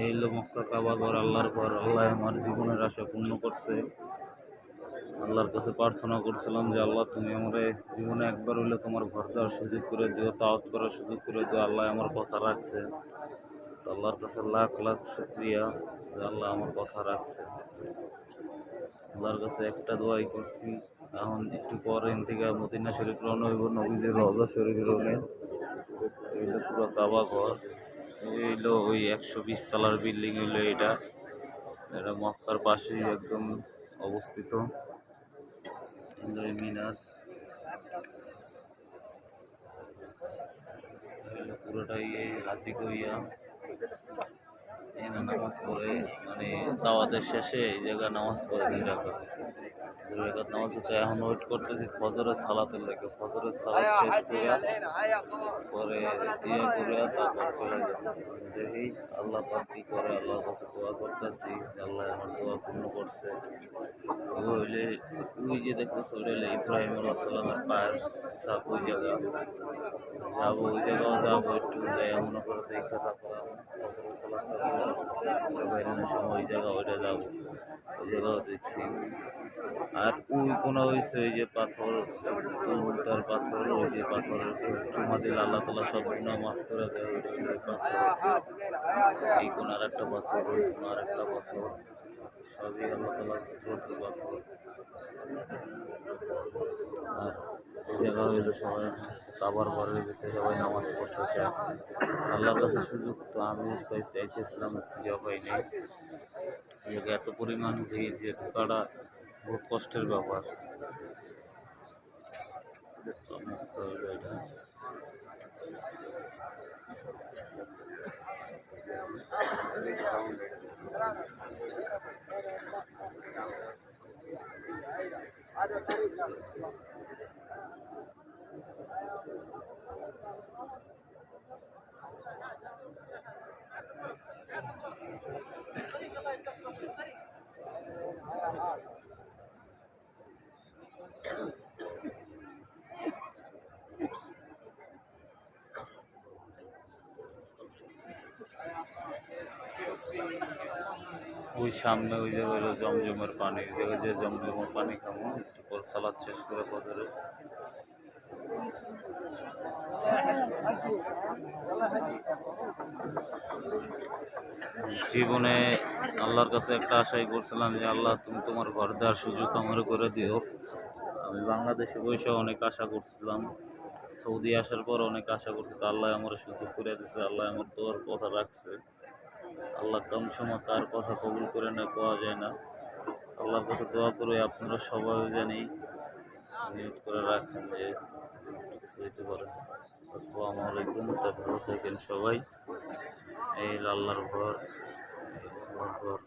এই হলো মক্কা কাবা ঘর, আল্লাহর ঘর। আল্লাহ আমার জীবনের আশা পূর্ণ করছে। আল্লাহর কাছে প্রার্থনা করছিলাম যে আল্লাহ তুমি আমার জীবনে একবার হইলে তোমার ঘর দেওয়ার সুযোগ করে দিও, তাওয়াত করার সুযোগ করে দিও। আল্লাহ আমার কথা রাখছে। তো আল্লাহর কাছে লাখ লাখ শুকরিয়া যে আল্লাহ আমার কথা রাখছে। আল্লাহর কাছে একটা দোয়াই করছি, এখন একটু পরে থেকে মদিনা শরীফ রওনা হইব, নবীদের রওজা শরীফ রওনা। এইলো পুরো কাবা ঘর, এইলো ওই 120 তলার বিল্ডিং হইলো এটা। এটা মক্কার পাশেই একদম অবস্থিত। মিনার পুরোটাই এই হাজি কইয়া এখানে নামাজ পড়ে, মানে দাওয়াতের শেষে এই জায়গায় নামাজ পড়ে 2 রাকাত নামাজ হচ্ছে। এখন ওয়েট করতেছি ফজরের সালাতের লাগে। ফজরের সালাত শেষ করে পরে করে তারপর চলে যাবো। দেখি আল্লাহ পাক কি করে। আল্লাহর কাছে দোয়া করতেছি, আল্লাহ আমার দোয়া পূর্ণ করছে। হইলে ওই যে দেখতেছে ওইটা হলে ইব্রাহিম আলাইহিস সালামের পায়ের ছাপ। ওই জায়গা যাবো, ওই জায়গাও যাবো, একটু যাই মনে করে দেখা। তারপর বাইরের সময় ওই জায়গা ওইটা যাবো, ওই জায়গাও দেখছি। আর ওই কোনো হয়েছে ওই যে পাথর, তার পাথর, ওই যে পাথরের চুমা দিলে আল্লাহ তালা সব গুণা মাফ করে দেয়। ওইটা ওই পাথর, এই কোন আর একটা পাথর, ওই কোন আর একটা পাথর, সবই আল্লাহ তালা ছোট পাথর। আর এই জায়গা হইলো সবাই কাবার ঘরের ভিতরে সবাই নামাজ পড়তেছে। আল্লাহর কাছে সুযোগ তো আমি চাইতেছিলাম, খুঁজে পাইনি। এই জায়গায় এত পরিমাণ ভিড় যে ঢোকাটা বহুত কষ্টের ব্যাপার। এটা ওই সামনে ওই জায়গায় হলো জমজমের পানি, ওই জায়গায় যে জমজমের পানি খাবো একটু পর সালাদ শেষ করে ফজরে। জীবনে আল্লাহর কাছে একটা আশাই করছিলাম যে আল্লাহ তুমি তোমার ঘর দেওয়ার সুযোগ আমার করে দিও। আমি বাংলাদেশে বসে অনেক আশা করছিলাম, সৌদি আসার পর অনেক আশা করছি, তো আল্লাহ আমার সুযোগ করে দিচ্ছে। আল্লাহ আমার দোয়ার কথা রাখছে। আল্লাহ কম সময় কার কথা কবুল করে না পাওয়া যায় না। আল্লাহর কাছে দোয়া করে আপনারা সবাই জানি নিয়ত করে রাখেন যে কিছু হইতে পারে। আসসালামু আলাইকুম। তা ভালো থাকেন সবাই। এই আল্লাহর ঘর, আল্লাহর ঘর।